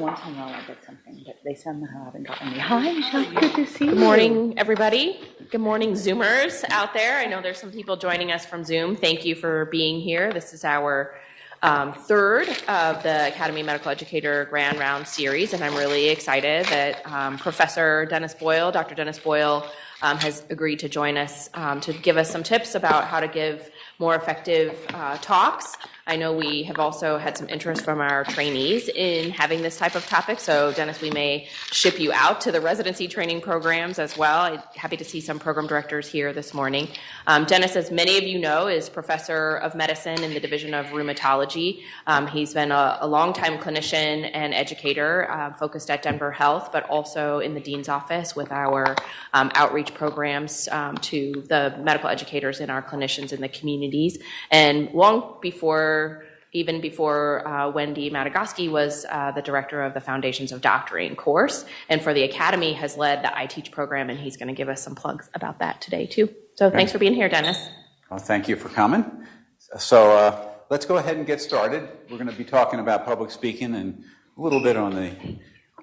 Once in a while I get something, but they somehow haven't gotten me. Hi, Michelle. Good to see you. Good morning, everybody. Good morning, Zoomers out there. I know there's some people joining us from Zoom. Thank you for being here. This is our third of the Academy Medical Educator Grand Round series, and I'm really excited that Professor Dennis Boyle, Dr. Dennis Boyle, has agreed to join us to give us some tips about how to give more effective talks. I know we have also had some interest from our trainees in having this type of topic, so Dennis, we may ship you out to the residency training programs as well. I'm happy to see some program directors here this morning. Dennis, as many of you know, is professor of medicine in the Division of Rheumatology. He's been a longtime clinician and educator focused at Denver Health, but also in the Dean's office with our outreach programs to the medical educators and our clinicians in the communities. And long before Wendy Madagasky was the director of the Foundations of Doctoring course, and for the Academy has led the I Teach program, and he's going to give us some plugs about that today too. So thanks for being here, Dennis. Well, thank you for coming. So let's go ahead and get started. We're going to be talking about public speaking and a little bit on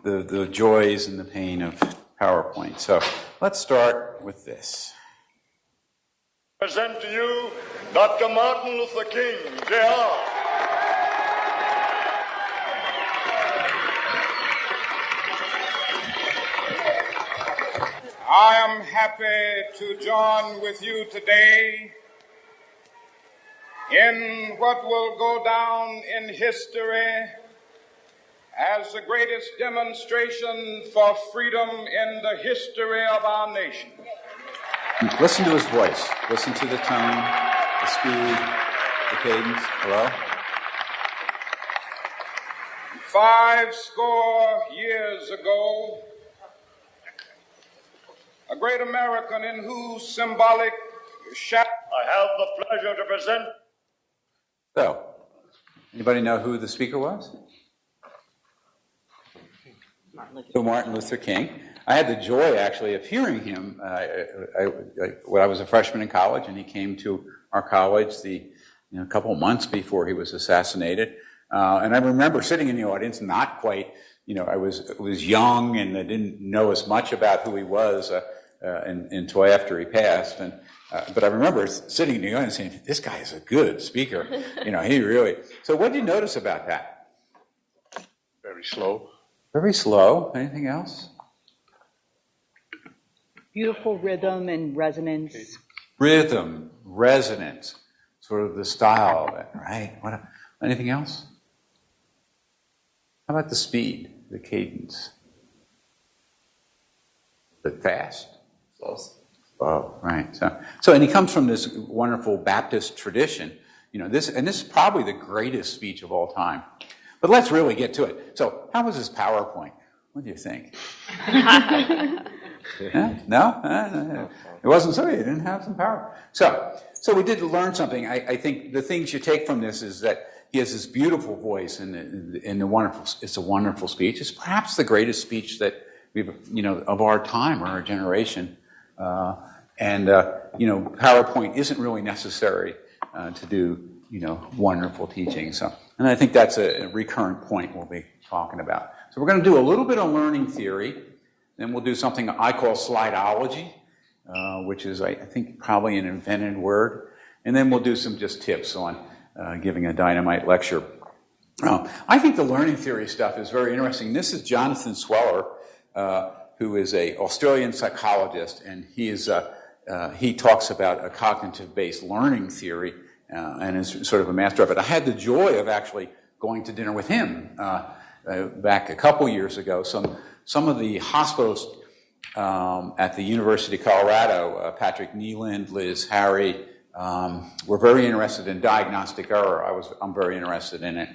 the joys and the pain of PowerPoint. So let's start with this. Present to you Dr. Martin Luther King, Jr. I am happy to join with you today in what will go down in history as the greatest demonstration for freedom in the history of our nation. Listen to his voice. Listen to the tone, the speed, the cadence. Hello? 50 years ago, a great American in whose symbolic shadow I have the pleasure to present. So, anybody know who the speaker was? Martin Luther King. I had the joy, actually, of hearing him when I was a freshman in college, and he came to our college a couple of months before he was assassinated. And I remember sitting in the audience, not quite, I was young and I didn't know as much about who he was until after he passed. But I remember sitting in the audience saying, "This guy is a good speaker." He really. So, what did you notice about that? Very slow. Very slow. Anything else? Beautiful rhythm and resonance. Rhythm, resonance, sort of the style of it, right? Anything else? How about the speed, the cadence? Is it fast? Slow, right. So, and he comes from this wonderful Baptist tradition. This is probably the greatest speech of all time. But let's really get to it. So, how was his PowerPoint? What do you think? No? It wasn't so. You didn't have some power. So we did learn something. I think the things you take from this is that he has this beautiful voice and it's a wonderful speech. It's perhaps the greatest speech that we've, of our time or our generation. PowerPoint isn't really necessary to do, wonderful teaching. And I think that's a recurrent point we'll be talking about. So we're going to do a little bit on learning theory. Then we'll do something I call slideology, which is, I think, probably an invented word. And then we'll do some just tips on giving a dynamite lecture. I think the learning theory stuff is very interesting. This is Jonathan Sweller, who is an Australian psychologist, and he talks about a cognitive-based learning theory and is sort of a master of it. I had the joy of actually going to dinner with him back a couple years ago. Some of the hospitals at the University of Colorado, Patrick Neeland, Liz Harry, were very interested in diagnostic error. I'm very interested in it.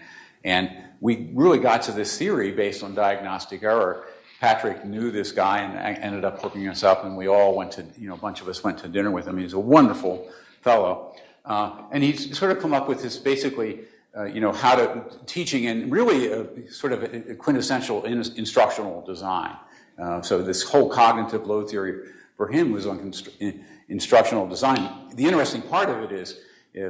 And we really got to this theory based on diagnostic error. Patrick knew this guy and ended up hooking us up, and we all went to, a bunch of us went to dinner with him. He's a wonderful fellow. And he's sort of come up with this basically, how to teaching and really sort of a quintessential instructional design. So this whole cognitive load theory for him was on instructional design. The interesting part of it is,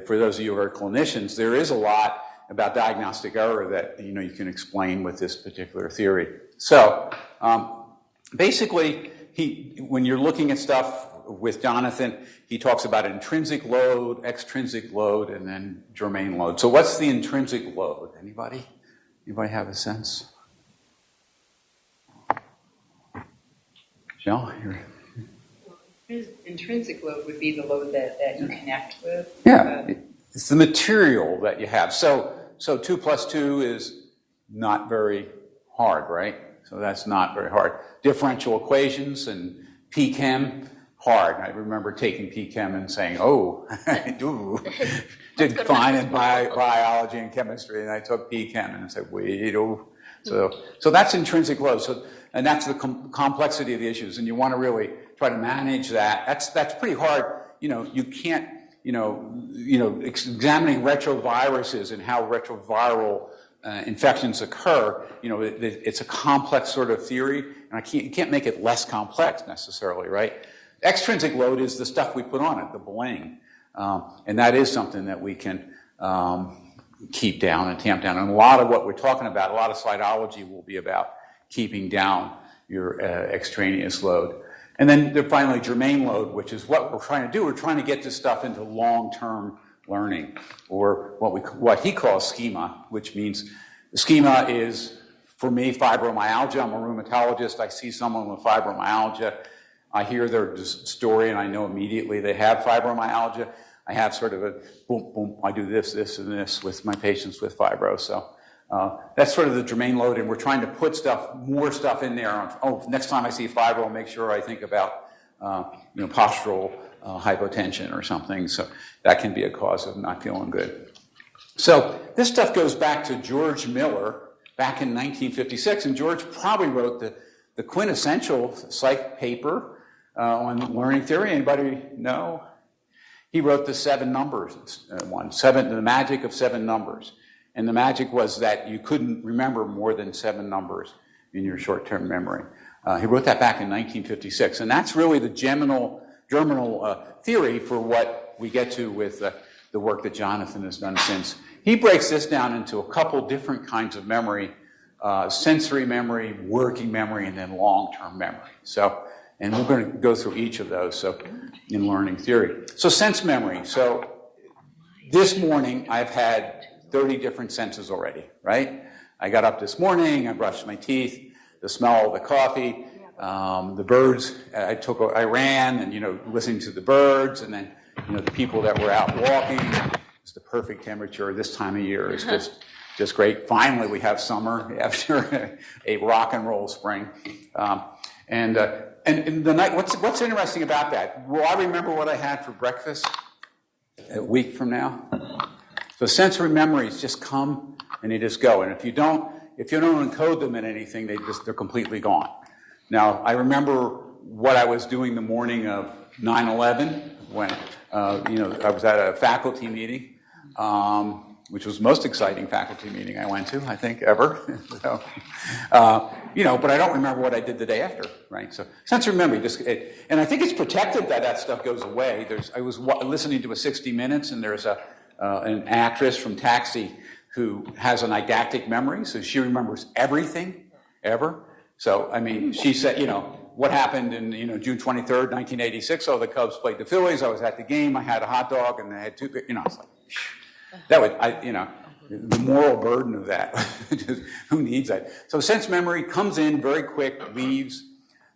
for those of you who are clinicians, there is a lot about diagnostic error that you can explain with this particular theory. So basically, when you're looking at stuff with Jonathan, he talks about intrinsic load, extrinsic load, and then germane load. So what's the intrinsic load? Anybody have a sense? Michelle? Intrinsic load would be the load that you connect with. Yeah, it's the material that you have. So 2 plus 2 is not very hard, right? So that's not very hard. Differential equations and P-Chem, hard. I remember taking P-Chem and saying, oh, I did fine in biology and chemistry, and I took P-Chem and I said, wait, oh. So that's intrinsic load. And that's the complexity of the issues, and you want to really try to manage that. That's pretty hard. You can't, examining retroviruses and how retroviral infections occur, it's a complex sort of theory, and you can't make it less complex necessarily, right? Extrinsic load is the stuff we put on it, the bling, and that is something that we can keep down and tamp down. And a lot of what we're talking about, a lot of cytology will be about keeping down your extraneous load. And then finally, germane load, which is what we're trying to do. We're trying to get this stuff into long-term learning, or what he calls schema, which means schema is, for me, fibromyalgia. I'm a rheumatologist. I see someone with fibromyalgia. I hear their story, and I know immediately they have fibromyalgia. I have sort of a boom, boom, I do this, this, and this with my patients with fibro. So that's sort of the germane load, and we're trying to put more stuff in there. Next time I see fibro, I'll make sure I think about postural hypotension or something. So that can be a cause of not feeling good. So this stuff goes back to George Miller back in 1956, and George probably wrote the quintessential psych paper on learning theory. Anybody know? He wrote the 7 numbers one, the magic of 7 numbers. And the magic was that you couldn't remember more than 7 numbers in your short-term memory. He wrote that back in 1956. And that's really the germinal theory for what we get to with the work that Jonathan has done since. He breaks this down into a couple different kinds of memory, sensory memory, working memory, and then long-term memory. And we're going to go through each of those in learning theory. So sense memory. So this morning I've had 30 different senses already, right? I got up this morning, I brushed my teeth, the smell of the coffee, the birds, I ran and, listening to the birds, and then, the people that were out walking. It's the perfect temperature this time of year. It's just great. Finally, we have summer after a rock and roll spring. And the night, what's interesting about that? Will I remember what I had for breakfast a week from now? So sensory memories just come and they just go. And if you don't encode them in anything, they're completely gone. Now, I remember what I was doing the morning of 9/11 when I was at a faculty meeting, which was the most exciting faculty meeting I went to, I think, ever. But I don't remember what I did the day after, right? So sensory memory, and I think it's protected that stuff goes away. I was listening to a 60 Minutes, and there's an actress from Taxi who has an eidetic memory, so she remembers everything, ever. So, she said, what happened in, June 23rd, 1986? Oh, the Cubs played the Phillies. I was at the game. I had a hot dog, and I had two, it's like, the moral burden of that. Who needs that? So sense memory comes in very quick, leaves.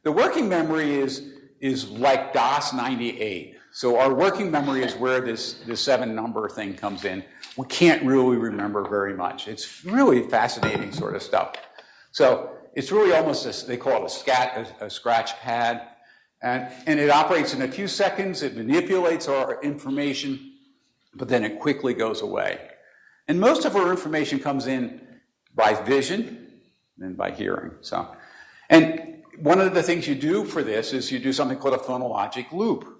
The working memory is like DOS 98. So our working memory is where this 7 number thing comes in. We can't really remember very much. It's really fascinating sort of stuff. So it's really almost they call it a scratch pad. And it operates in a few seconds. It manipulates our information, but then it quickly goes away. And most of our information comes in by vision and by hearing. And one of the things you do for this is you do something called a phonologic loop.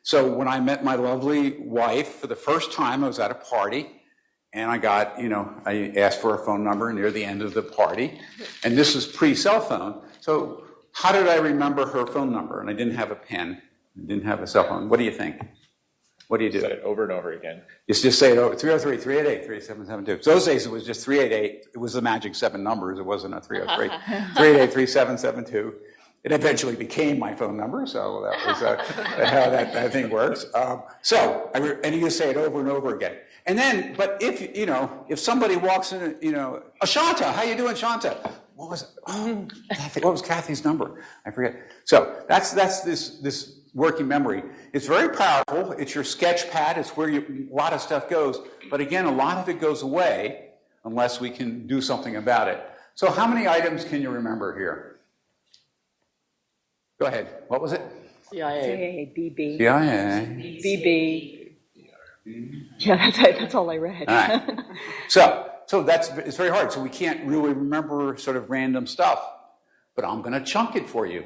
So when I met my lovely wife for the first time, I was at a party, and I asked for a phone number near the end of the party, and this was pre-cell phone. So how did I remember her phone number? And I didn't have a pen, I didn't have a cell phone. What do you think? What do you do? Say it over and over again. You just say it over. 303, 388, 3772. So those days it was just 388. It was the magic 7 numbers. It wasn't a 303. 388, 3772. It eventually became my phone number, so that was how that thing works. And you just say it over and over again. And then, but if somebody walks in, Shanta, how you doing, Shanta? What was it? Oh, what was Kathy's number? I forget. So that's this working memory. It's very powerful. It's your sketch pad. It's where a lot of stuff goes. But again, a lot of it goes away unless we can do something about it. So how many items can you remember here? Go ahead. What was it? CIA, BB. CIA. BB. Yeah, that's all I read. All right. So it's very hard. So we can't really remember sort of random stuff. But I'm going to chunk it for you.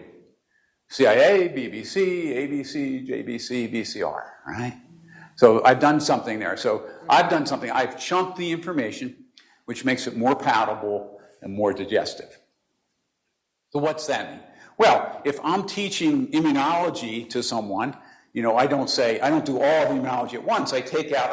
CIA, BBC, ABC, JBC, BCR, right? So I've done something there. I've chunked the information, which makes it more palatable and more digestive. So what's that mean? Well, if I'm teaching immunology to someone, I don't do all of immunology at once. I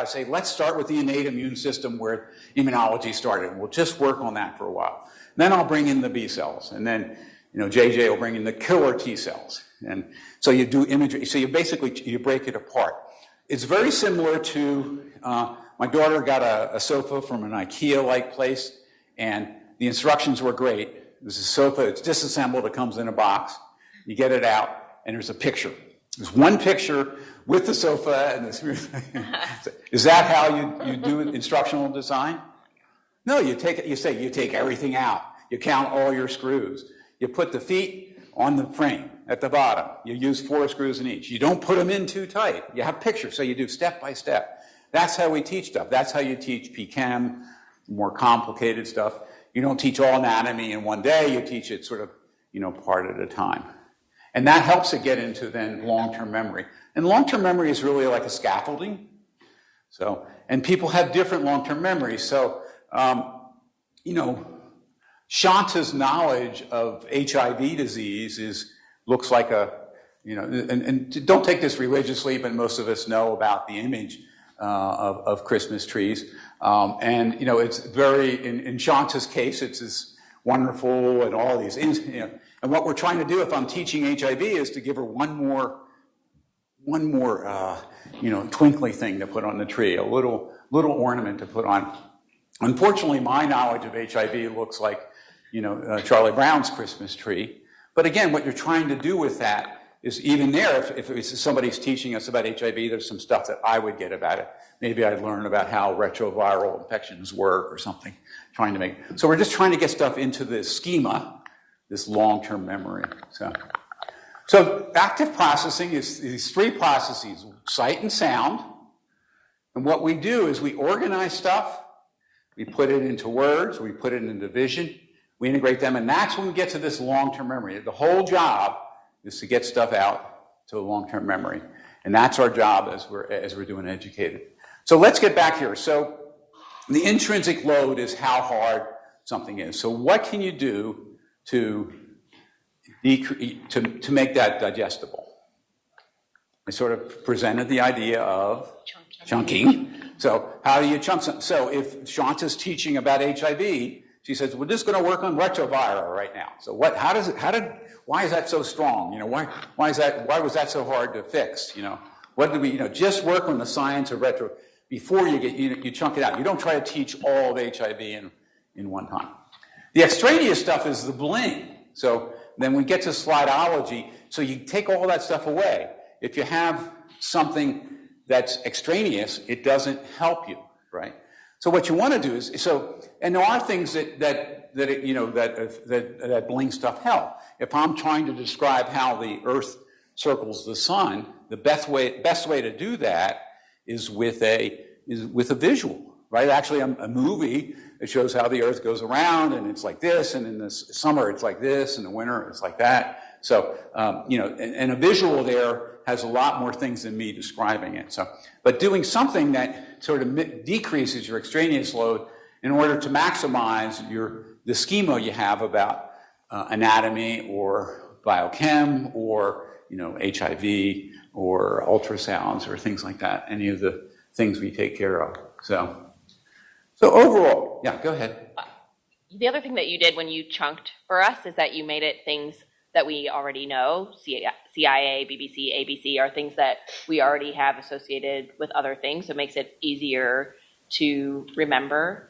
say, let's start with the innate immune system where immunology started. We'll just work on that for a while. Then I'll bring in the B cells. And then, JJ will bring in the killer T cells. And so you do imagery. So you break it apart. It's very similar to, my daughter got a sofa from an IKEA-like place, and the instructions were great. There's a sofa, it's disassembled, it comes in a box. You get it out, and there's a picture. There's one picture with the sofa, and this. Is that how you do instructional design? No, you take everything out. You count all your screws. You put the feet on the frame at the bottom. You use 4 screws in each. You don't put them in too tight. You have pictures, so you do step by step. That's how we teach stuff. That's how you teach PChem, more complicated stuff. You don't teach all anatomy in one day. You teach it sort of, part at a time. And that helps it get into then long-term memory. And long-term memory is really like a scaffolding. And people have different long-term memories. So, Shanta's knowledge of HIV disease looks like and don't take this religiously, but most of us know about the image of Christmas trees. It's very, in Shanta's case, it's this wonderful and all these, and what we're trying to do if I'm teaching HIV is to give her one more twinkly thing to put on the tree, a little ornament to put on. Unfortunately, my knowledge of HIV looks like, Charlie Brown's Christmas tree. But again, what you're trying to do with that is even there, if somebody's teaching us about HIV, there's some stuff that I would get about it. Maybe I'd learn about how retroviral infections work or something, so we're just trying to get stuff into this schema, this long-term memory. So active processing is these 3 processes, sight and sound. And what we do is we organize stuff, we put it into words, we put it into vision, we integrate them, and that's when we get to this long-term memory. The whole job is to get stuff out to a long-term memory. And that's our job as we're doing educated. So let's get back here. So the intrinsic load is how hard something is. So what can you do to make that digestible? I sort of presented the idea of chunking. So how do you chunk something? So if Shanta's teaching about HIV, she says, we're just going to work on retroviral right now. So why is that so strong? Why was that so hard to fix? What did we, just work on the science of retro before you chunk it out. You don't try to teach all of HIV in one time. The extraneous stuff is the bling. So then we get to slideology. So you take all that stuff away. If you have something that's extraneous, it doesn't help you, right? So what you want to do is, and there are things that bling stuff help. If I'm trying to describe how the Earth circles the sun, the best way to do that is with a visual, right? Actually, a movie that shows how the Earth goes around, and it's like this, and in the summer it's like this, and in the winter it's like that. So, and a visual there has a lot more things than me describing it. So, but doing something that sort of decreases your extraneous load in order to maximize the schema you have about anatomy or biochem or HIV or ultrasounds or things like that, any of the things we take care of. So overall, yeah, go ahead. The other thing that you did when you chunked for us is that you made it things that we already know. CIA, BBC, ABC are things that we already have associated with other things. So it makes it easier to remember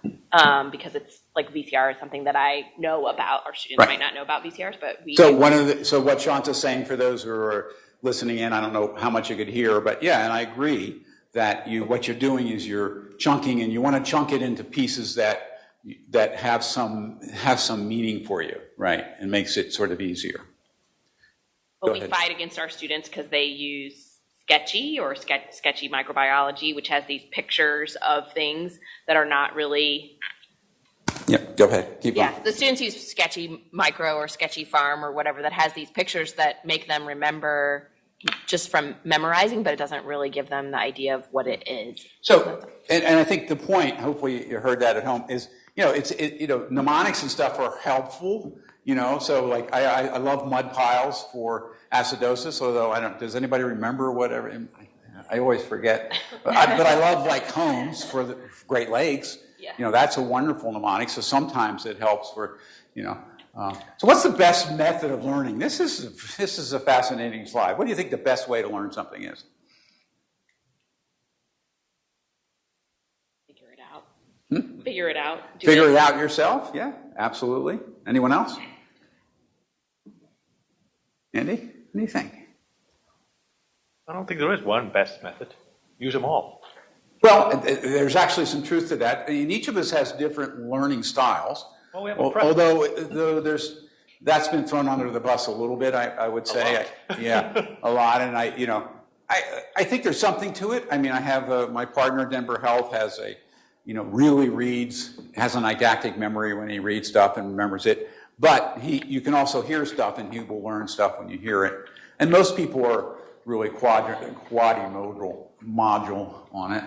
because it's like VCR is something that I know about. Our students might not know about VCRs, but we do. So what Shanta's saying, for those who are listening in, I don't know how much you could hear, but yeah, and I agree that what you're doing is you're chunking, and you want to chunk it into pieces that have some meaning for you, right? And makes it sort of easier. But we fight against our students because they use Sketchy or Sketchy Microbiology, which has these pictures of things that are not really. Yeah, go ahead. Keep going. Yeah, the students use Sketchy Micro or Sketchy Farm or whatever that has these pictures that make them remember just from memorizing, but it doesn't really give them the idea of what it is. So, and I think the point, hopefully you heard that at home, is mnemonics and stuff are helpful. So like I love mud piles for acidosis, although does anybody remember whatever? I always forget. But I love like Holmes for the Great Lakes. Yeah. That's a wonderful mnemonic. So sometimes it helps for, so what's the best method of learning? This is a fascinating slide. What do you think the best way to learn something is? Figure it out. Figure it out. Figure it out yourself? Yeah, absolutely. Anyone else? Andy, what do you think? I don't think there is one best method. Use them all. Well, there's actually some truth to that. And each of us has different learning styles. Well, we have although that's been thrown under the bus a little bit, I would say. A lot. And I think there's something to it. I mean, I have my partner at Denver Health has really reads, has an eidetic memory when he reads stuff and remembers it. But you can also hear stuff, and he will learn stuff when you hear it. And most people are really quadrimodal module on it.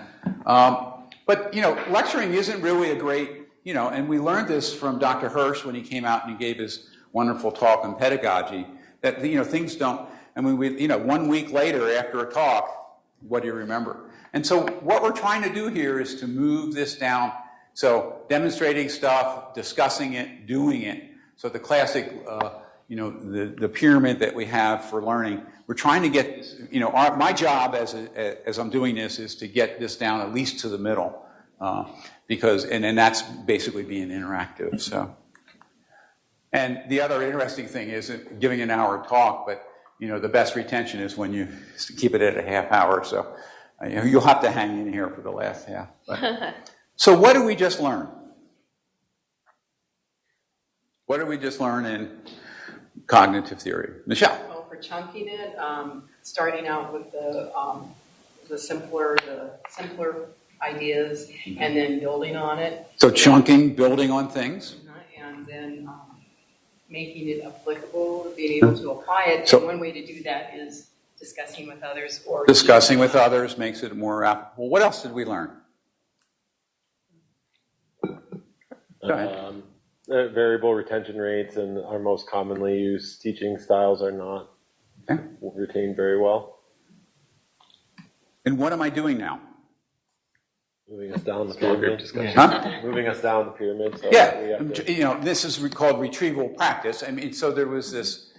But lecturing isn't really a great, and we learned this from Dr. Hirsch when he came out and he gave his wonderful talk on pedagogy, that things don't. I mean, 1 week later after a talk, what do you remember? And so what we're trying to do here is to move this down. So demonstrating stuff, discussing it, doing it. So the classic, the pyramid that we have for learning, we're trying to get, my job as I'm doing this is to get this down at least to the middle, because that's basically being interactive. So, and the other interesting thing is giving an hour talk, but the best retention is when you keep it at a half hour. So you'll have to hang in here for the last half. But. So what did we just learn? What did we just learn in cognitive theory? Michelle? Well, for chunking it, starting out with the simpler ideas, and then building on it. So chunking, building on things. And then making it applicable, being able to apply it. So, and one way to do that is discussing with others. Discussing with others makes it more applicable. What else did we learn? Go ahead. Variable retention rates and our most commonly used teaching styles are not retained very well. And what am I doing now? Moving us down the pyramid. Huh? Moving us down the pyramid. So this is called retrieval practice. I mean, so there was this.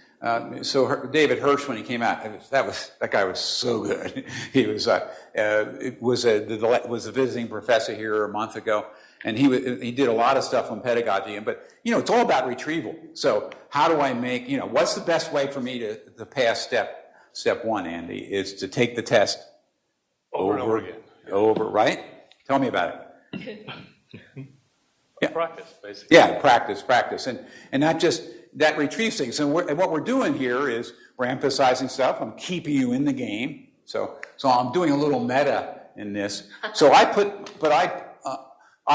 David Hirsch, when he came out, that guy was so good. He was was a visiting professor here a month ago. And he did a lot of stuff on pedagogy, but it's all about retrieval. So how do I make what's the best way for me to pass step one, Andy, is to take the test over and over again. Over, right? Tell me about it. Practice, basically. Yeah, practice, and not just that retrieves things. And what we're doing here is we're emphasizing stuff. I'm keeping you in the game. So I'm doing a little meta in this. So I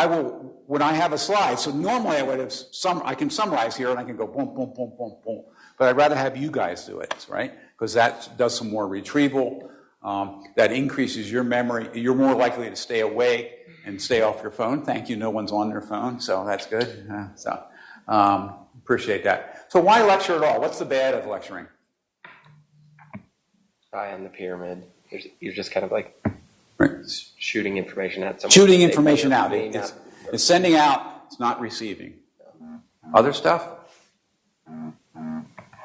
will, when I have a slide, so normally I can summarize here and I can go boom, boom, boom, boom, boom. But I'd rather have you guys do it, right? Because that does some more retrieval. That increases your memory. You're more likely to stay awake and stay off your phone. Thank you, no one's on their phone, so that's good. Appreciate that. So why lecture at all? What's the bad of lecturing? eye on the pyramid. You're just kind of like shooting information at someone. Shooting information out. It's sending out, it's not receiving. Other stuff?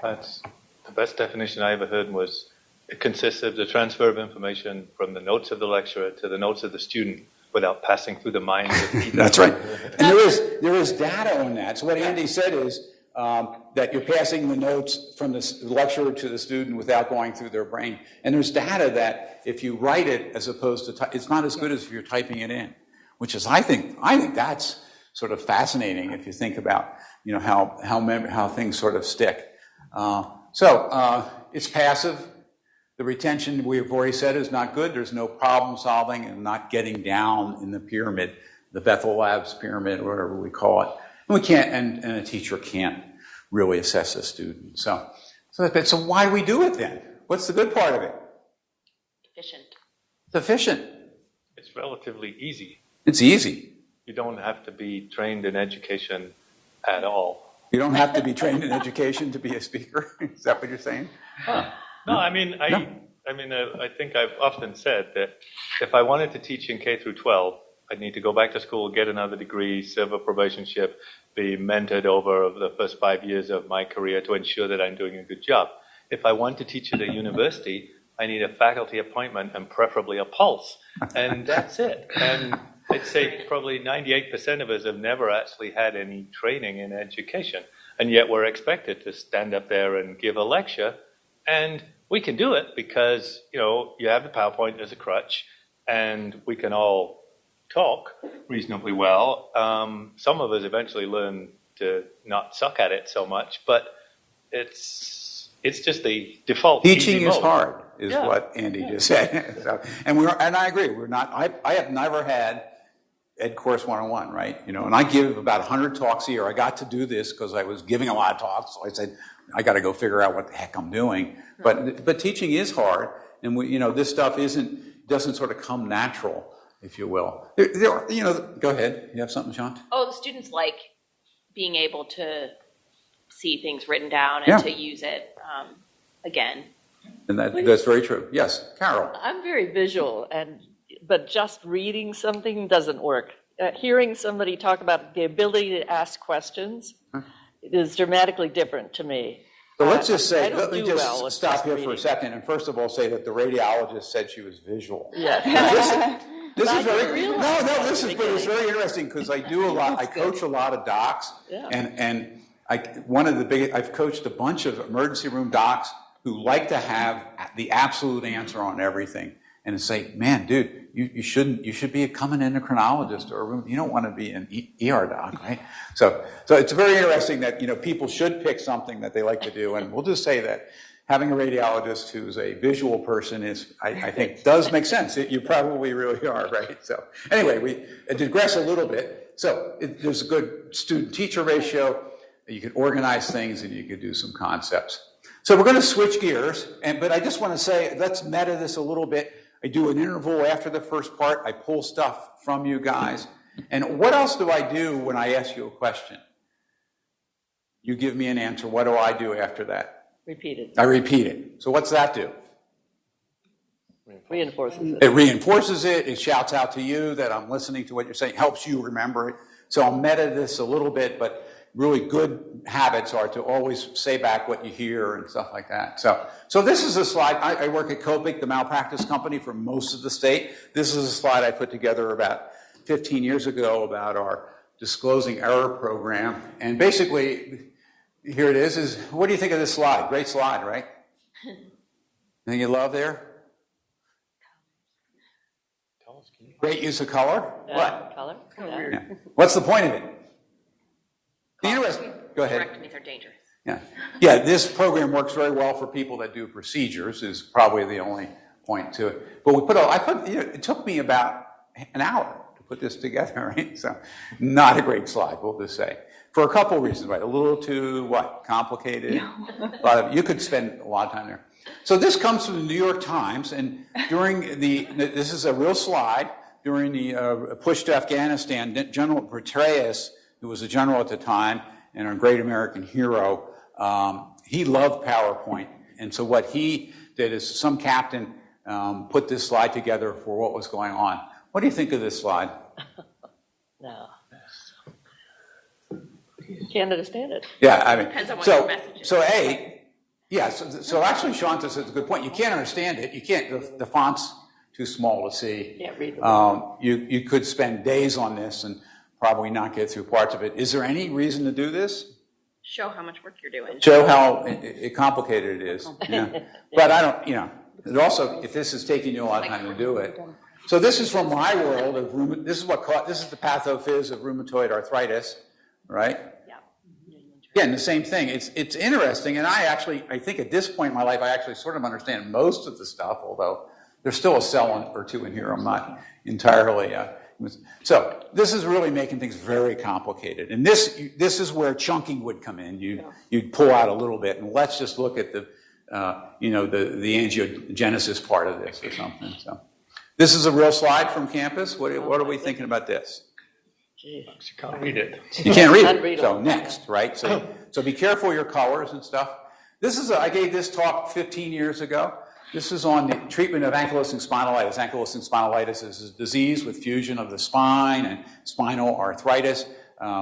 That's the best definition I ever heard was it consists of the transfer of information from the notes of the lecturer to the notes of the student without passing through the minds of either. That's right. And there is data on that. So what Andy said is that you're passing the notes from the lecturer to the student without going through their brain. And there's data that if you write it as opposed to it's not as good as if you're typing it in, which is I think that's sort of fascinating if you think about how things sort of stick. So it's passive. The retention, we've already said, is not good. There's no problem solving and not getting down in the pyramid, the Bethel Labs pyramid, or whatever we call it. And we can't, and a teacher can't really assess a student. So why do we do it then? What's the good part of it? Efficient. It's efficient. It's relatively easy. It's easy. You don't have to be trained in education at all. You don't have to be trained in education to be a speaker? Is that what you're saying? Huh. No, I think I've often said that if I wanted to teach in K through 12, I'd need to go back to school, get another degree, serve a probationship, be mentored over the first 5 years of my career to ensure that I'm doing a good job. If I want to teach at a university, I need a faculty appointment and preferably a pulse. And that's it. And I'd say probably 98% of us have never actually had any training in education. And yet we're expected to stand up there and give a lecture. And we can do it because, you have the PowerPoint as a crutch, and we can all talk reasonably well. Some of us eventually learn to not suck at it so much, but it's just the default. Teaching is hard, is what Andy just said. So, and I agree. I have never had Ed Course 101, right? And I give about 100 talks a year. I got to do this because I was giving a lot of talks, so I said, I got to go figure out what the heck I'm doing. But teaching is hard, and this stuff doesn't sort of come natural, if you will. Go ahead. You have something, Sean? Oh, the students like being able to see things written down and to use it again. And that's very true. Yes, Carol. I'm very visual, but just reading something doesn't work. Hearing somebody talk about the ability to ask questions is dramatically different to me. So let's just say, let me just stop here for a second, and first of all say that the radiologist said she was visual. Yeah. This is very it's very interesting because I do a lot. I coach a lot of docs, and I've coached a bunch of emergency room docs who like to have the absolute answer on everything, and say, man, dude, you should become an endocrinologist, or you don't want to be an ER doc, right? So it's very interesting that people should pick something that they like to do, and we'll just say that having a radiologist who's a visual person I think does make sense. You probably really are, right? So anyway, we digress a little bit. So there's a good student-teacher ratio. You could organize things, and you could do some concepts. So we're going to switch gears, but I just want to say, let's meta this a little bit. I do an interval after the first part. I pull stuff from you guys. And what else do I do when I ask you a question? You give me an answer. What do I do after that? Repeat it. I repeat it. So what's that do? Reinforces it. It reinforces it. It shouts out to you that I'm listening to what you're saying. Helps you remember it. So I'll meta this a little bit, but really good habits are to always say back what you hear and stuff like that. So this is a slide. I work at Copic, the malpractice company for most of the state. This is a slide I put together about 15 years ago about our disclosing error program. And basically, here it is what do you think of this slide? Great slide, right? Anything you love there? Great use of color? What? Color? Yeah. What's the point of it? Interesting. Go ahead. Hysterectomies are dangerous. Yeah, this program works very well for people that do procedures, is probably the only point to it. But it took me about an hour to put this together, right? So not a great slide, we'll just say. For a couple of reasons, right? A little too, complicated? You could spend a lot of time there. So this comes from the New York Times, and this is a real slide, during the push to Afghanistan, General Petraeus, who was a general at the time and a great American hero, he loved PowerPoint. And so what he that is some captain put this slide together for what was going on. What do you think of this slide? No. Can't understand it. Yeah, I mean, Depends on what your message is. So actually, Shanta says it's a good point. You can't understand it. You can't. The font's too small to see. Can't read the you could spend days on this and probably not get through parts of it. Is there any reason to do this? Show how much work you're doing. Show how complicated it is. Yeah. But I don't. It also, if this is taking you a lot of time to do it. So this is from my world of this is the pathophys of rheumatoid arthritis, right? Again, the same thing. It's interesting, and I think at this point in my life, I actually sort of understand most of the stuff, although there's still a cell or two in here I'm not entirely. So this is really making things very complicated, and this is where chunking would come in. You'd pull out a little bit, and let's just look at the angiogenesis part of this or something. So this is a real slide from campus. What are we thinking about this? You can't read it. You can't read it. So next, right? So be careful of your colors and stuff. I gave this talk 15 years ago. This is on the treatment of ankylosing spondylitis. Ankylosing spondylitis is a disease with fusion of the spine and spinal arthritis.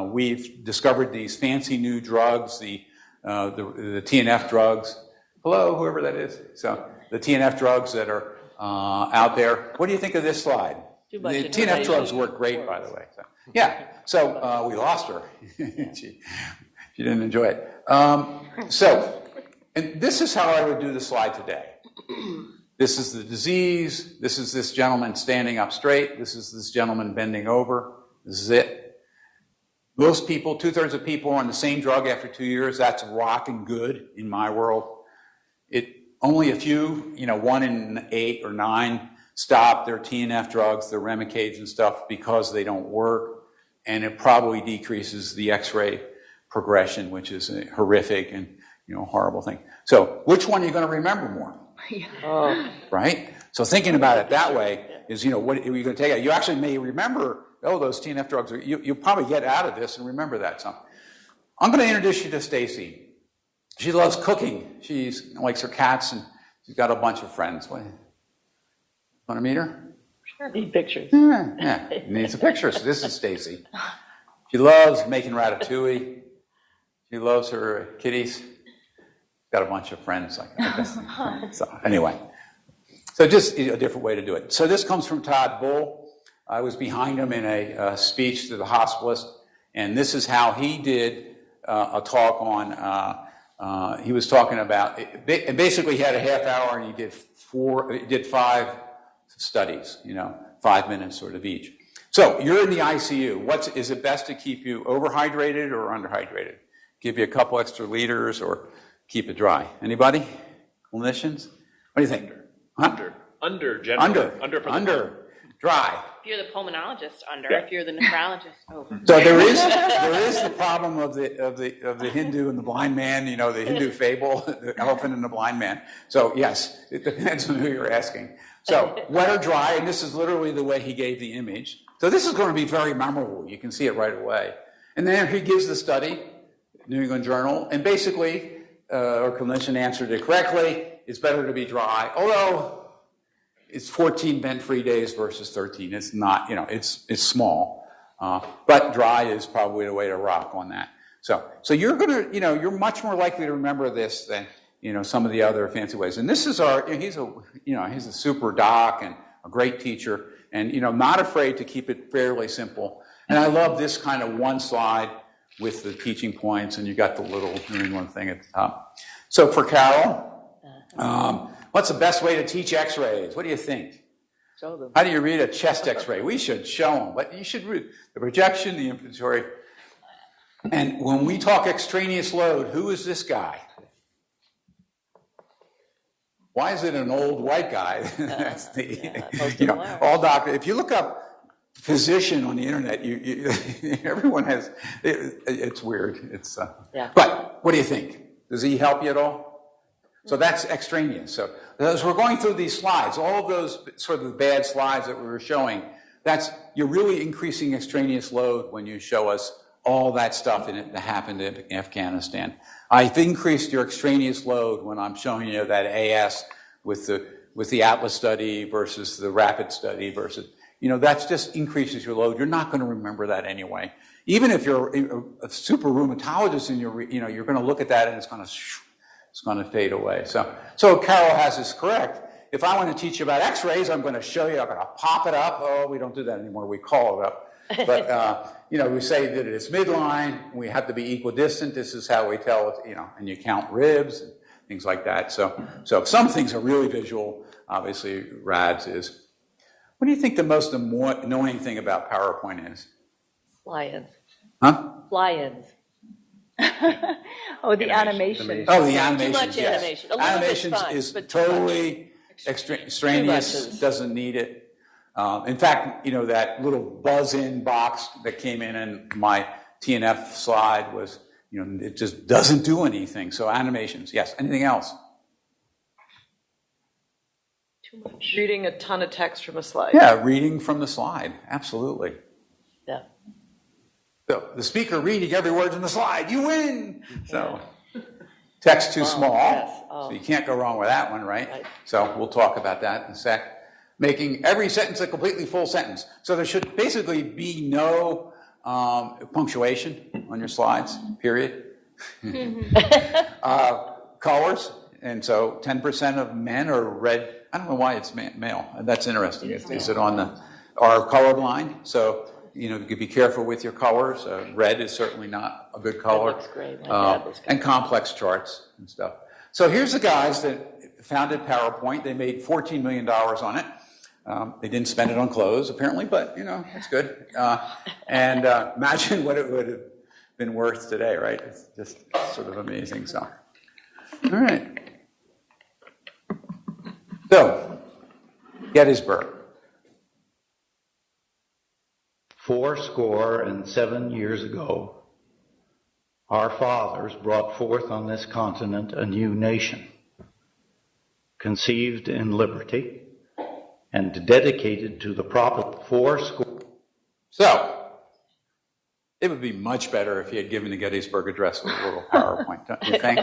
We've discovered these fancy new drugs, the TNF drugs. Hello, whoever that is. So the TNF drugs that are out there. What do you think of this slide? The TNF drugs work great, by the way. So we lost her. she didn't enjoy it. And this is how I would do the slide today. This is the disease. This is this gentleman standing up straight. This is this gentleman bending over. This is it. Most people, 2/3 of people on the same drug after 2 years, that's rocking good in my world. Only a few, 1 in 8 or 9 stop their TNF drugs, their Remicades and stuff because they don't work, and it probably decreases the X-ray progression, which is a horrific and horrible thing. So which one are you going to remember more? Right? So thinking about it that way is, what are you going to take out? You actually may remember, those TNF drugs, you'll probably get out of this and remember that some. I'm going to introduce you to Stacy. She loves cooking. She likes her cats, and she's got a bunch of friends. Want to meet her? Sure. Need pictures. Yeah. Needs a picture. So this is Stacy. She loves making ratatouille. She loves her kitties. Got a bunch of friends. So anyway, so just a different way to do it. So this comes from Todd Bull. I was behind him in a speech to the hospitalist, and this is how he did a talk on. He was talking about, and basically he had a half hour, and he did 5 studies, 5 minutes sort of each. So you're in the ICU. Is it best to keep you overhydrated or underhydrated? Give you a couple extra liters or keep it dry? Anybody? Clinicians? What do you think? Under. Dry. If you're the pulmonologist, under. Yeah. If you're the nephrologist, over. So there is the problem of the Hindu and the blind man. The Hindu fable, the elephant and the blind man. So yes, it depends on who you're asking. So wet or dry, and this is literally the way he gave the image. So this is going to be very memorable. You can see it right away. And then he gives the study, New England Journal, and basically, our clinician answered it correctly. It's better to be dry, although it's 14 bent-free days versus 13. It's not, it's small, but dry is probably the way to rock on that. So you're gonna, you're much more likely to remember this than some of the other fancy ways. And this is he's a super doc and a great teacher, and not afraid to keep it fairly simple. And I love this kind of one slide with the teaching points, and you got the little New England thing at the top. So for Carol, what's the best way to teach X-rays? What do you think? Show them. How do you read a chest X-ray? We should show them, but you should read the projection, the inventory. And when we talk extraneous load, who is this guy? Why is it an old white guy? That's all doctors. If you look up physician on the internet, everyone has. It's weird. But what do you think? Does he help you at all? So that's extraneous. So as we're going through these slides, all of those sort of bad slides that we were showing, you're really increasing extraneous load when you show us all that stuff that happened in Afghanistan. I've increased your extraneous load when I'm showing you that AS with the Atlas study versus the Rapid study versus, that just increases your load. You're not going to remember that anyway. Even if you're a super rheumatologist and you're going to look at that and it's going to fade away. So Carol has this correct. If I want to teach you about X-rays, I'm going to show you. I'm going to pop it up. Oh, we don't do that anymore. We call it up. But we say that it's midline. We have to be equidistant. This is how we tell it. And you count ribs and things like that. So some things are really visual. Obviously, RADS is. What do you think the most annoying thing about PowerPoint is? Fly-ins. Huh? Fly-ins. Oh, the animation. Oh, the animations. Too much yes. animation. A little Animations bit's fine, is but too totally extraneous. Doesn't need it. In fact, that little buzz-in box that came in my TNF slide was, it just doesn't do anything. So animations, yes. Anything else? Too much. Reading a ton of text from a slide. Yeah, reading from the slide. Absolutely. Yeah. So the speaker reading every word in the slide, you win. So text too small, yes. so you can't go wrong with that one, right? So we'll talk about that in a sec. Making every sentence a completely full sentence. So there should basically be no punctuation on your slides, period. Colors, and so 10% of men are red. I don't know why it's male. That's interesting. Is it are colorblind? So, you could be careful with your colors. Red is certainly not a good color. That looks great. My dad was And complex charts and stuff. So here's the guys that founded PowerPoint. They made $14 million on it. They didn't spend it on clothes, apparently, but, that's good. And imagine what it would have been worth today, right? It's just sort of amazing. So, all right. So, Gettysburg. 77 years ago, our fathers brought forth on this continent a new nation, conceived in liberty and dedicated to the prophet 80. So, it would be much better if he had given the Gettysburg Address with a little PowerPoint, don't you think?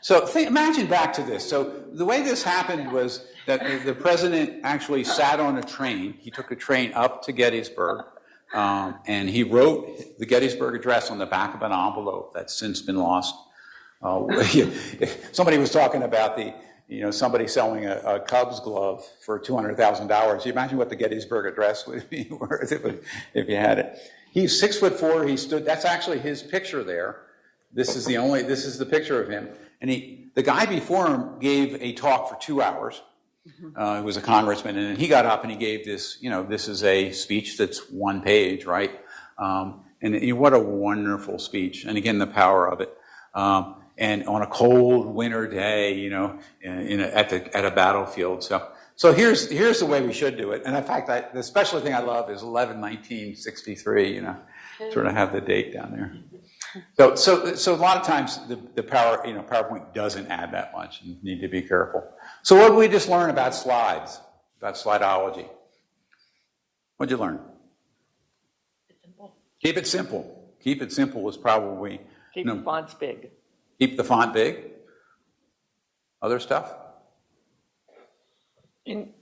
So imagine back to this. So the way this happened was that the president actually sat on a train. He took a train up to Gettysburg, and he wrote the Gettysburg Address on the back of an envelope that's since been lost. Somebody was talking about somebody selling a Cubs glove for $200,000. You imagine what the Gettysburg Address would be worth if you had it. He's 6'4". He stood. That's actually his picture there. This is the picture of him. And the guy before him gave a talk for 2 hours. He was a congressman, and he got up and he gave this. This is a speech that's one page, right? And what a wonderful speech. And again, the power of it. And on a cold winter day, at a battlefield. So here's the way we should do it. And in fact, the special thing I love is 11/1963. Sort of have the date down there. So a lot of times the PowerPoint doesn't add that much, and you need to be careful. So what did we just learn about slides, about slideology? What'd you learn? Keep it simple. Keep it simple is probably keep the fonts big. Keep the font big. Other stuff? In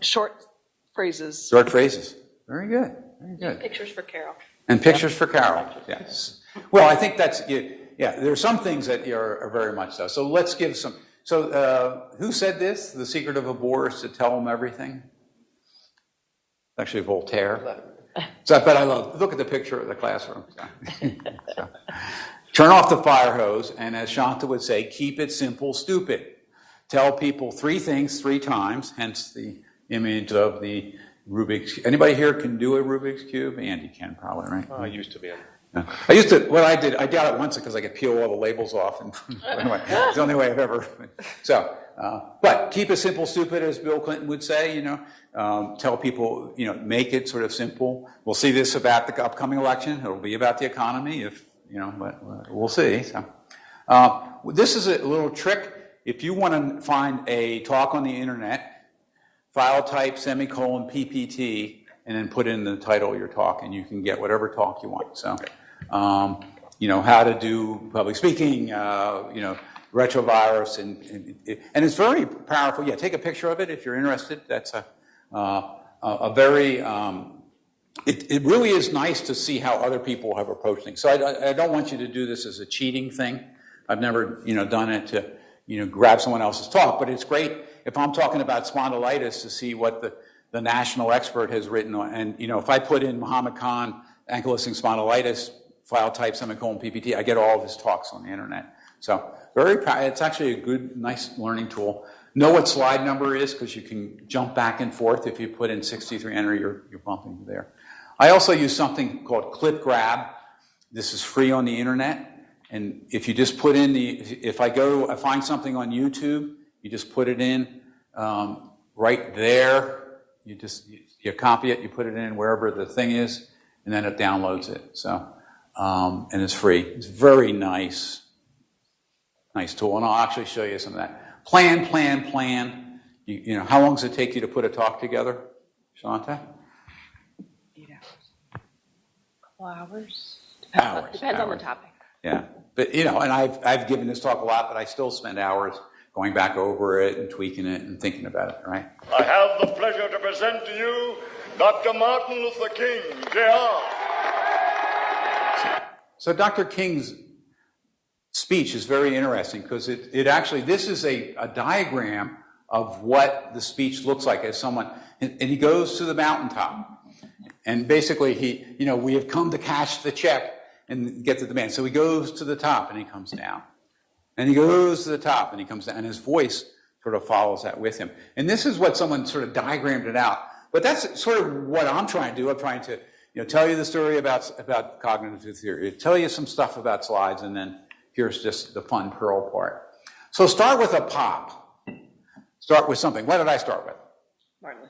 short phrases. Short phrases. Very good. Very good. Pictures for Carol. And pictures for Carol. Yes. Well, I think that's there are some things that are very much so. So let's give some. So who said this? The secret of a bore is to tell them everything. Actually, Voltaire. But I look at the picture of the classroom. So. Turn off the fire hose, and as Shanta would say, keep it simple, stupid. Tell people 3 things 3 times, hence the image of the Rubik's. Anybody here can do a Rubik's Cube? Andy can probably, right? I used to be able to. I used to, what I did, I got it once because I could peel all the labels off. And anyway, it's the only way I've ever. So, but keep it simple, stupid, as Bill Clinton would say, tell people, make it sort of simple. We'll see this about the upcoming election. It'll be about the economy but we'll see. So, this is a little trick. If you want to find a talk on the internet, file type semicolon PPT, and then put in the title of your talk, and you can get whatever talk you want. So, how to do public speaking, retrovirus, and it's very powerful. Yeah, take a picture of it if you're interested. That's a very, it really is nice to see how other people have approached things. So I don't want you to do this as a cheating thing. I've never, done it to, grab someone else's talk, but it's great if I'm talking about spondylitis to see what the national expert has written on. And, if I put in Muhammad Khan, ankylosing spondylitis, file type semicolon PPT, I get all of his talks on the internet. So it's actually a good, nice learning tool. Know what slide number is because you can jump back and forth. If you put in 63 enter, you're bumping there. I also use something called Clip Grab. This is free on the internet. And if you just put in if I find something on YouTube, you just put it in right there. You copy it, you put it in wherever the thing is, and then it downloads it. So, and it's free. It's very nice tool. And I'll actually show you some of that. Plan. How long does it take you to put a talk together, Shanta? 8 hours. Couple hours. Depends on the topic. Yeah, but and I've given this talk a lot, but I still spend hours going back over it and tweaking it and thinking about it. Right? I have the pleasure to present to you Dr. Martin Luther King, Jr. So Dr. King's speech is very interesting because it actually, this is a diagram of what the speech looks like as someone, and he goes to the mountaintop. And basically we have come to cash the check and get to the demand. So he goes to the top and he comes down. And he goes to the top and he comes down, and his voice sort of follows that with him. And this is what someone sort of diagrammed it out. But that's sort of what I'm trying to do. I'm trying to tell you the story about cognitive theory, tell you some stuff about slides, and then here's just the fun Pearl part. So start with a pop. Start with something. What did I start with? Martin.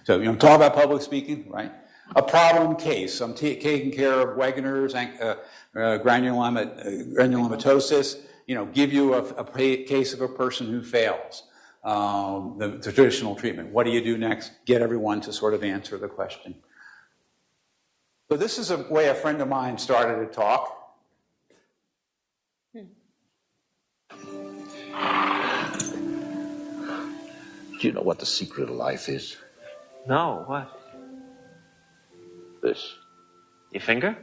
So, talk about public speaking, right? A problem case. I'm taking care of Wegener's granulomatosis. Give you a case of a person who fails. The traditional treatment. What do you do next? Get everyone to sort of answer the question. So this is a way a friend of mine started a talk. Do you know what the secret of life is? No, what? This. Your finger?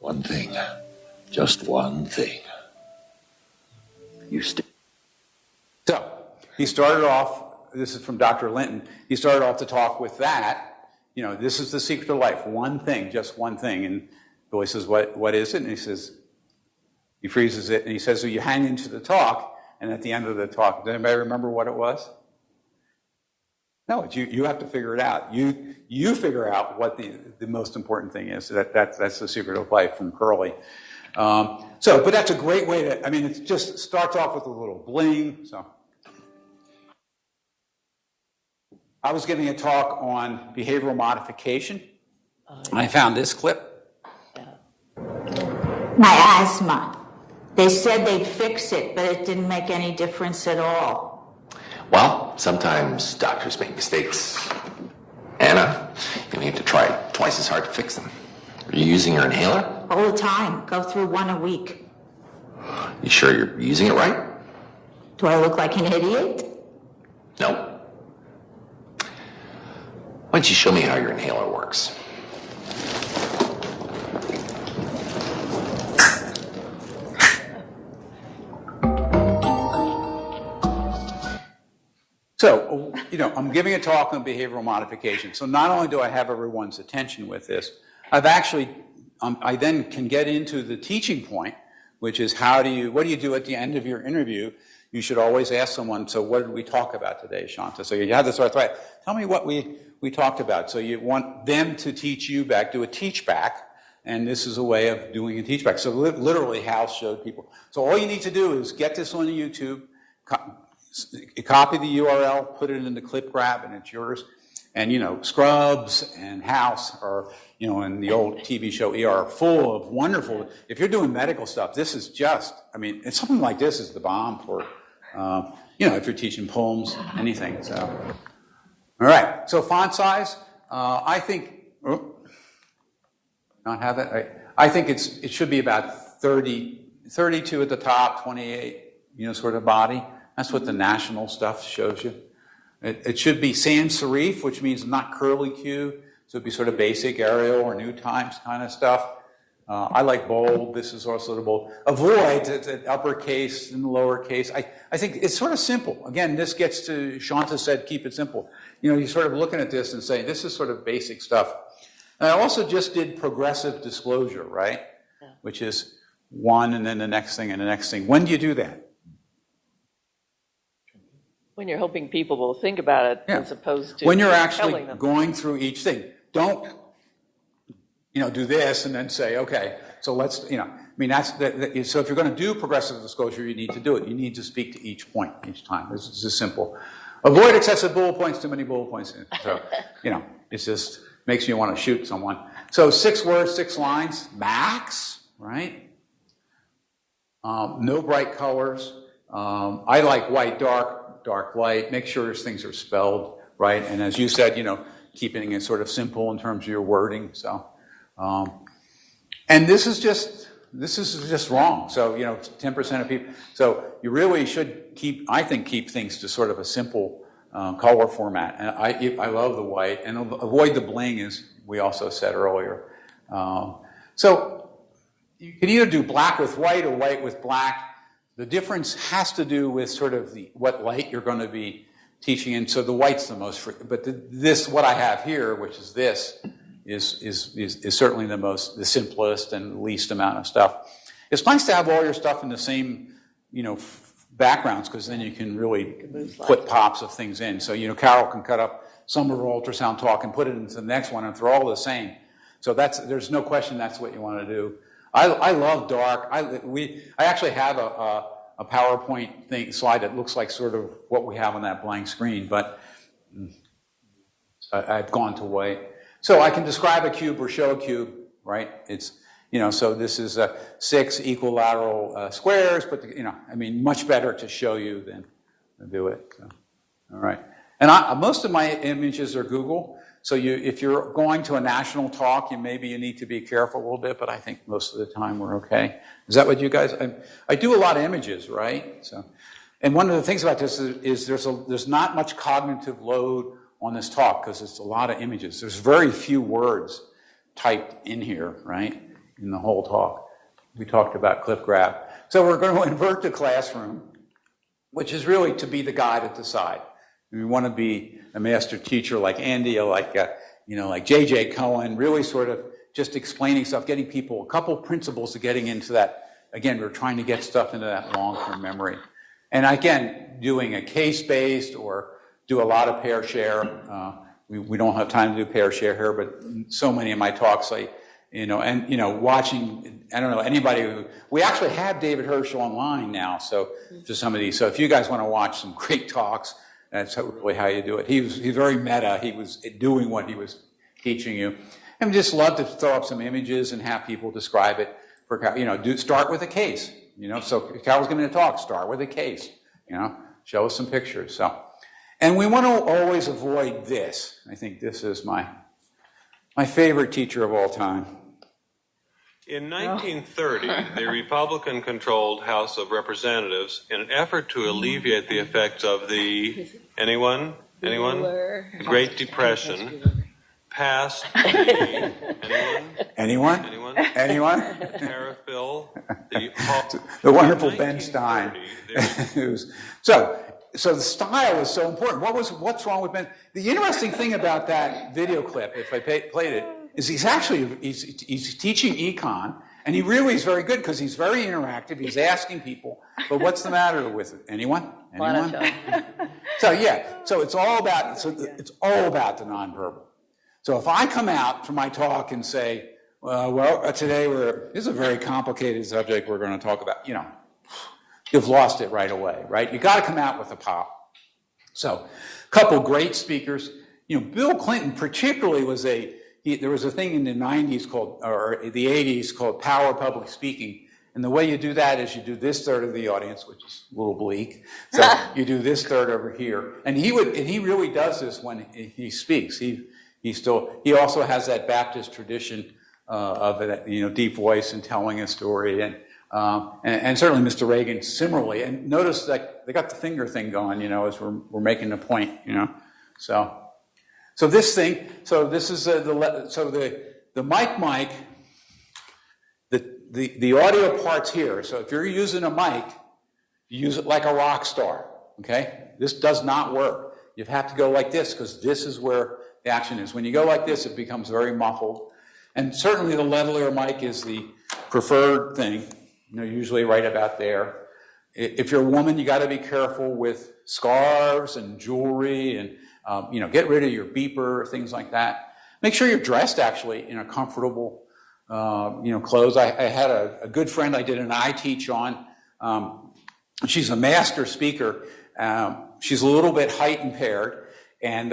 One thing. Just one thing. So, he started off, this is from Dr. Linton, he started off the talk with that, this is the secret of life, one thing, just one thing. And Billy says, what is it? And he says, he freezes it, and he says, so you hang into the talk, and at the end of the talk, does anybody remember what it was? No, you have to figure it out. You figure out what the most important thing is. That's the secret of life from Curly. But that's a great way to, it just starts off with a little bling. So I was giving a talk on behavioral modification. And I found this clip. My asthma. They said they'd fix it, but it didn't make any difference at all. Well, sometimes doctors make mistakes. Anna, you have to try twice as hard to fix them. Are you using your inhaler? All the time. Go through one a week. You sure you're using it right? Do I look like an idiot? No. Why don't you show me how your inhaler works? So, I'm giving a talk on behavioral modification. So not only do I have everyone's attention with this, I've actually, I then can get into the teaching point, which is what do you do at the end of your interview? You should always ask someone, so what did we talk about today, Shanta? So you have this arthritis. Tell me what we talked about. So you want them to teach you back, do a teach back, and this is a way of doing a teach back. So literally Hal showed people. So all you need to do is get this on YouTube, copy the URL, put it in the clip grab, and it's yours. And, Scrubs and House are, and the old TV show ER are full of wonderful, if you're doing medical stuff, this is just, it's something like this is the bomb for, if you're teaching poems, anything. So, all right. So font size, I think, not have that. I think it should be about 32 at the top, 28 sort of body. That's what the national stuff shows you. It should be sans serif, which means not curly Q. So it'd be sort of basic Arial or New Times kind of stuff. I like bold. This is also the bold. Avoid the uppercase and the lowercase. I think it's sort of simple. Again, this gets to, Shanta said, keep it simple. You're sort of looking at this and saying, this is sort of basic stuff. And I also just did progressive disclosure, right? Yeah. Which is one and then the next thing and the next thing. When do you do that? When you're hoping people will think about it, as opposed to when you're actually them. Going through each thing. Don't, do this and then say, okay, so let's, so if you're going to do progressive disclosure, you need to do it. You need to speak to each point each time. This is just simple. Avoid excessive bullet points, too many bullet points. So, it just makes you want to shoot someone. So 6 words, 6 lines, max, right? No bright colors. I like white, dark light. Make sure things are spelled right. And as you said, keeping it sort of simple in terms of your wording. So, and this is just wrong. So, 10% of people. So you really should keep things to sort of a simple color format. And I love the white, and avoid the bling, as we also said earlier. So you can either do black with white or white with black. The difference has to do with sort of what light you're going to be teaching in. So the white's the most, but what I have here, which is this, is certainly the simplest and least amount of stuff. It's nice to have all your stuff in the same, backgrounds, because then you can really put pops of things in. So, Carol can cut up some of her ultrasound talk and put it into the next one, and they're all the same. So there's no question that's what you want to do. I love dark. I actually have a PowerPoint slide that looks like sort of what we have on that blank screen, but I've gone to white. So I can describe a cube or show a cube, right? It's, so this is 6 equilateral squares, but, much better to show you than do it. So, all right. And most of my images are Google. So if you're going to a national talk, maybe you need to be careful a little bit, but I think most of the time we're okay. Is that what you guys? I do a lot of images, right? So, and one of the things about this is there's not much cognitive load on this talk because it's a lot of images. There's very few words typed in here, right? In the whole talk. We talked about clip grab. So we're going to invert the classroom, which is really to be the guide at the side. We want to be a master teacher like Andy, like J.J. Cohen, really sort of just explaining stuff, getting people a couple principles of getting into that. Again, we're trying to get stuff into that long-term memory. And again, doing a case-based or do a lot of pair share. We don't have time to do pair share here, but so many of my talks, watching, I don't know, anybody we actually have David Hirsch online now, so to some of these. So if you guys want to watch some great talks, that's really how you do it. He's very meta. He was doing what he was teaching you. And just love to throw up some images and have people describe it. Start with a case. So if Carol's giving a talk, start with a case. Show us some pictures. So, and we want to always avoid this. I think this is my favorite teacher of all time. In 1930, the Republican-controlled House of Representatives, in an effort to alleviate the effects of the Great Depression, passed the tariff bill, the wonderful Ben Stein. So the style is so important. What's wrong with Ben? The interesting thing about that video clip, if I played it, is he's teaching econ, and he really is very good because he's very interactive. He's asking people, but what's the matter with it? Anyone? So it's all about the nonverbal. So if I come out from my talk and say, today this is a very complicated subject we're going to talk about, you've lost it right away, right? You got to come out with a pop. So, a couple great speakers. Bill Clinton particularly there was a thing in the 90s or the 80s called power public speaking. And the way you do that is you do this third of the audience, which is a little bleak. So you do this third over here. And he really does this when he speaks. He also has that Baptist tradition of that, deep voice and telling a story. And And certainly Mr. Reagan similarly. And notice that they got the finger thing going, as we're making the point, So this thing, this is the mic, the audio part's here. So if you're using a mic, you use it like a rock star, okay? This does not work. You have to go like this because this is where the action is. When you go like this, it becomes very muffled. And certainly the lavalier mic is the preferred thing, usually right about there. If you're a woman, you got to be careful with scarves and jewelry and, get rid of your beeper, things like that. Make sure you're dressed actually in a comfortable, clothes. I had a good friend I did an I teach on. She's a master speaker. She's a little bit height impaired, and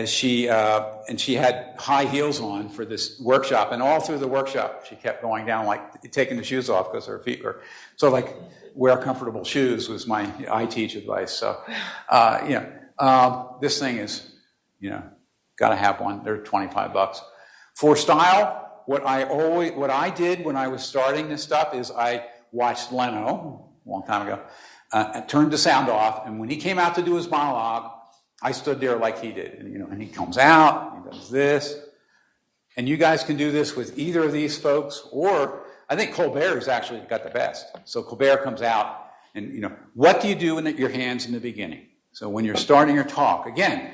she had high heels on for this workshop. And all through the workshop, she kept going down, like taking the shoes off because her feet were so wear comfortable shoes was my I teach advice. So, this thing is, got to have one. They're $25. For style, what I did when I was starting this stuff is I watched Leno a long time ago, and turned the sound off. And when he came out to do his monologue, I stood there like he did. And he comes out, he does this. And you guys can do this with either of these folks, or I think Colbert's actually got the best. So Colbert comes out, and what do you do with your hands in the beginning? So when you're starting your talk, again,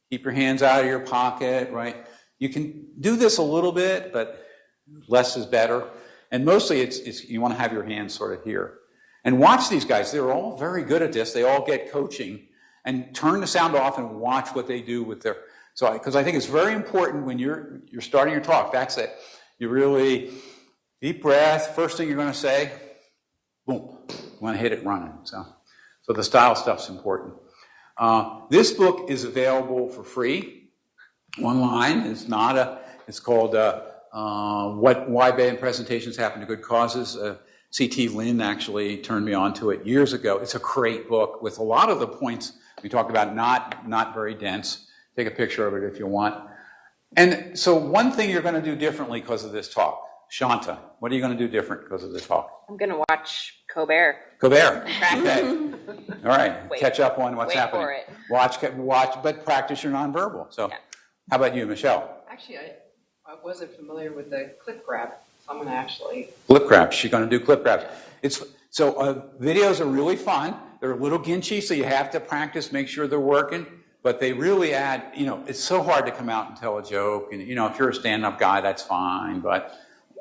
keep your hands out of your pocket, right? You can do this a little bit, but less is better. And mostly it's you want to have your hands sort of here. And watch these guys. They're all very good at this. They all get coaching. And turn the sound off and watch what they do with their... because I think it's very important when you're starting your talk. That's it. You really deep breath. First thing you're going to say, boom. You want to hit it running. So the style stuff's important. This book is available for free online. It's called Why Bad Presentations Happen to Good Causes. C.T. Lynn actually turned me on to it years ago. It's a great book with a lot of the points we talked about, not very dense. Take a picture of it if you want. And so one thing you're going to do differently because of this talk. Shanta, what are you going to do different because of this talk? I'm going to watch Colbert. Okay. All right. Catch up on what's happening. For it. Watch, but practice your nonverbal. So how about you, Michelle? Actually, I wasn't familiar with the clip grab, so I'm going to actually... Clip grabs. She's going to do clip grabs. Videos are really fun. They're a little ginchy, so you have to practice, make sure they're working. But they really add, it's so hard to come out and tell a joke. And, if you're a stand-up guy, that's fine. But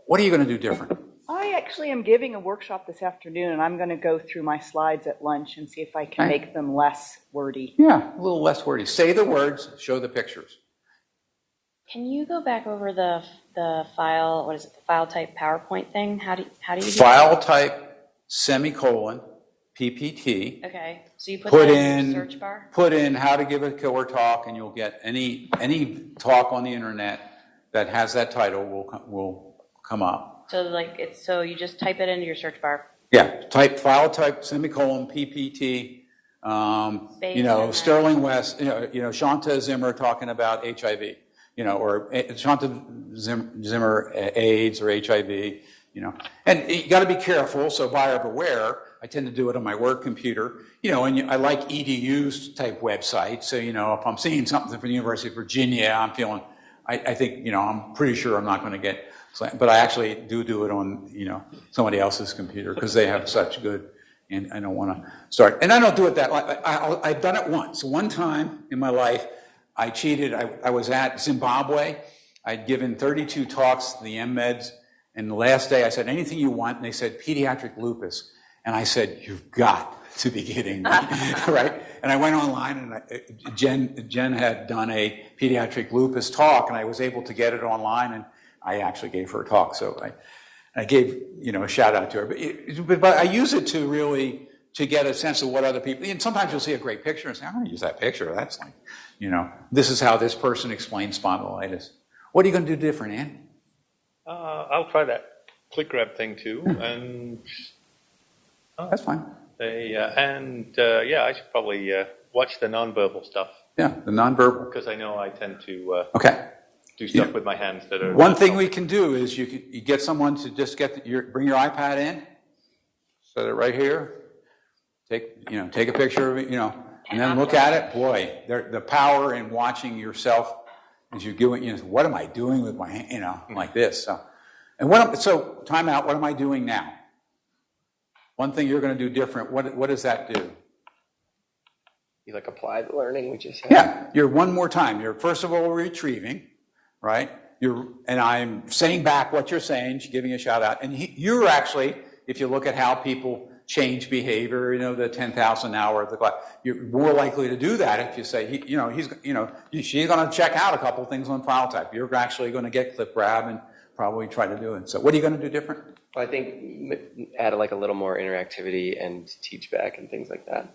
what are you going to do different? I actually am giving a workshop this afternoon, and I'm going to go through my slides at lunch and see if I can make them less wordy. Yeah, a little less wordy. Say the words, show the pictures. Can you go back over the file, what is it, the file type PowerPoint thing? How do you do file type, semicolon, PPT. Okay, so you put that in the search bar? Put in how to give a killer talk, and you'll get any talk on the internet that has that title will come up. So you just type it into your search bar. Yeah, file type semicolon PPT. Sterling West. Shanta Zimmer talking about HIV. Or Shanta Zimmer AIDS or HIV. And you got to be careful. So buyer beware. I tend to do it on my work computer, and I like EDU type websites. So, if I'm seeing something from the University of Virginia, I think, I'm pretty sure I'm not going to get, but I actually do it on, somebody else's computer because they have such good, and I don't want to start. And I don't do it that, I've done it once. One time in my life, I cheated. I was at Zimbabwe. I'd given 32 talks to the MMeds, and the last day I said, anything you want, and they said, pediatric lupus. And I said, you've got to be kidding me, right? And I went online, and Jen had done a pediatric lupus talk, and I was able to get it online, and I actually gave her a talk. So I gave, a shout out to her. But I use it to get a sense of what other people, and sometimes you'll see a great picture and say, I'm going to use that picture. That's this is how this person explains spondylitis. What are you going to do different, Ann? I'll try that click grab thing too, and... That's fine. I should probably watch the nonverbal stuff. Yeah, the nonverbal. Because I know I tend to... Okay. do stuff with my hands that are. One thing we can do is you get someone to just bring your iPad in, set it right here, take a picture of it, and then look at it. Boy, the power in watching yourself as you're doing, what am I doing with my hand, like this. So time out, what am I doing now? One thing you're going to do different, what does that do? You apply the learning we just had? Yeah, you're one more time. You're first of all retrieving, right? And I'm saying back what you're saying, giving a shout out. And you're actually, if you look at how people change behavior, the 10,000 hour of the class, you're more likely to do that if you say, she's going to check out a couple things on file type. You're actually going to get clip grab and probably try to do it. So what are you going to do different? Well, I think add a little more interactivity and teach back and things like that.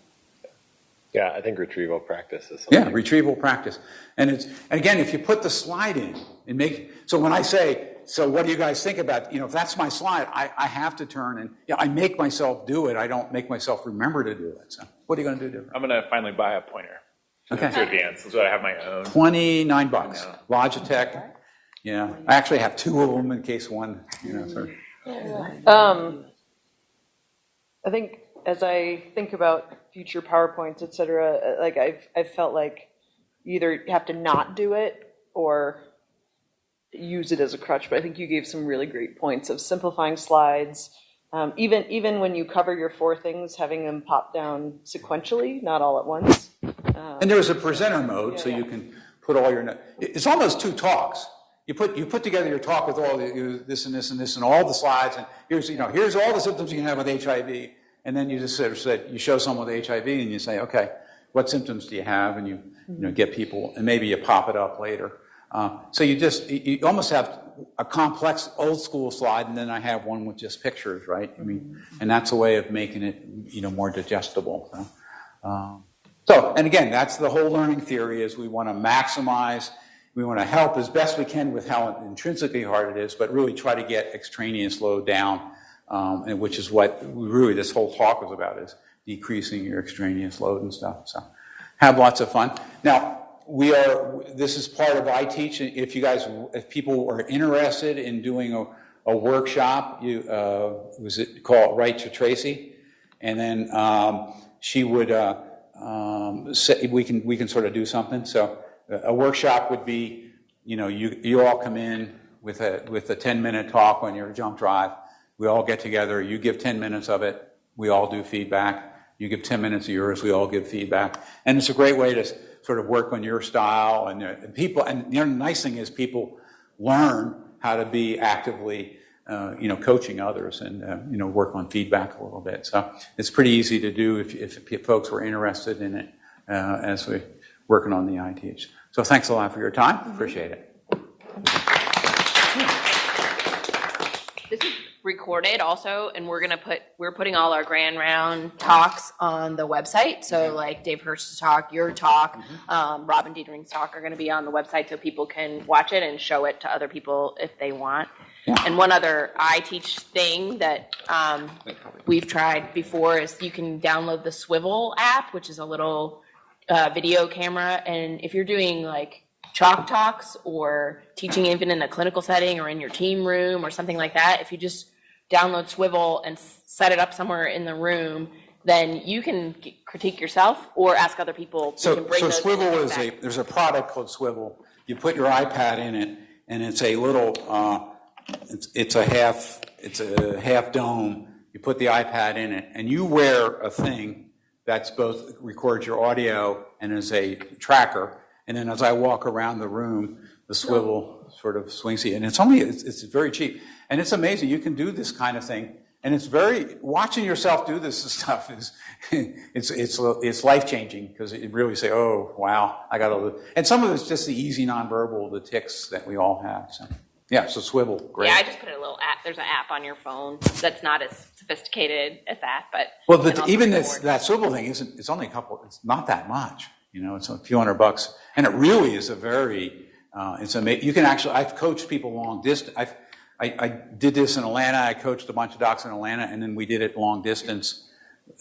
Yeah, I think retrieval practice is something. Yeah, retrieval practice. And again, if you put the slide in and so when I say, so what do you guys think about, if that's my slide, I have to turn and, I make myself do it. I don't make myself remember to do it. So what are you going to do different? I'm going to finally buy a pointer. Okay. To advance, so I have my own. $29. Logitech. Yeah. I actually have two of them in case one, I think as I think about future PowerPoints, et cetera, I've felt like you either have to not do it or use it as a crutch. But I think you gave some really great points of simplifying slides. Even when you cover your four things, having them pop down sequentially, not all at once. And there's a presenter mode, so you can put all your notes. It's almost two talks. You put together your talk with all this and this and this and all the slides, and here's all the symptoms you can have with HIV, and then you just sort of said you show someone with HIV and you say, okay, what symptoms do you have, and you get people, and maybe you pop it up later. So you almost have a complex old school slide, and then I have one with just pictures, right? And that's a way of making it more digestible. So, and again, that's the whole learning theory is we want to maximize. We want to help as best we can with how intrinsically hard it is, but really try to get extraneous load down, and which is what really this whole talk was about, is decreasing your extraneous load and stuff. So have lots of fun. Now, this is part of iTeach. If people are interested in doing a workshop, was it called Write to Tracy? And then she would, we can sort of do something. So a workshop would be, you all come in with a 10-minute talk on your jump drive. We all get together. You give 10 minutes of it. We all do feedback. You give 10 minutes of yours. We all give feedback. And it's a great way to sort of work on your style. And people. And the nice thing is people learn how to be actively, coaching others and work on feedback a little bit. So it's pretty easy to do if folks were interested in it as we're working on the iTeach. So thanks a lot for your time. Appreciate it. This is recorded also, and we're putting all our Grand Round talks on the website. So like Dave Hirsch's talk, your talk, Robin Diedering's talk are going to be on the website so people can watch it and show it to other people if they want. Yeah. And one other iTeach thing that we've tried before is you can download the Swivel app, which is a little video camera, and if you're doing like chalk talks or teaching even in a clinical setting or in your team room or something like that, if you just download Swivel and set it up somewhere in the room, then you can critique yourself or ask other people. So Swivel there's a product called Swivel. You put your iPad in it, and it's a little, it's a half dome. You put the iPad in it, and you wear a thing that's both records your audio and is a tracker. And then as I walk around the room, the Swivel sort of swings you. And it's very cheap. And it's amazing. You can do this kind of thing. And watching yourself do this stuff it's life-changing because it really say, oh, wow, I got to. And some of it's just the easy nonverbal, the tics that we all have. So. Yeah, so Swivel, great. Yeah, I just put a little app. There's an app on your phone that's not as sophisticated as that, but even that Swivel thing it's only it's not that much. It's a few $100, and it really is a very. It's amazing. You can actually. I've coached people long distance. I did this in Atlanta. I coached a bunch of docs in Atlanta, and then we did it long distance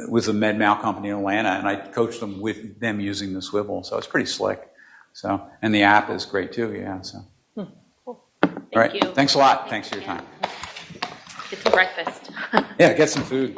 with a med mal company in Atlanta, and I coached them with them using the Swivel. So it's pretty slick. So and the app is great too. Yeah. So. right. you. Thanks a lot. Thanks for your time. Get some breakfast. Yeah, get some food.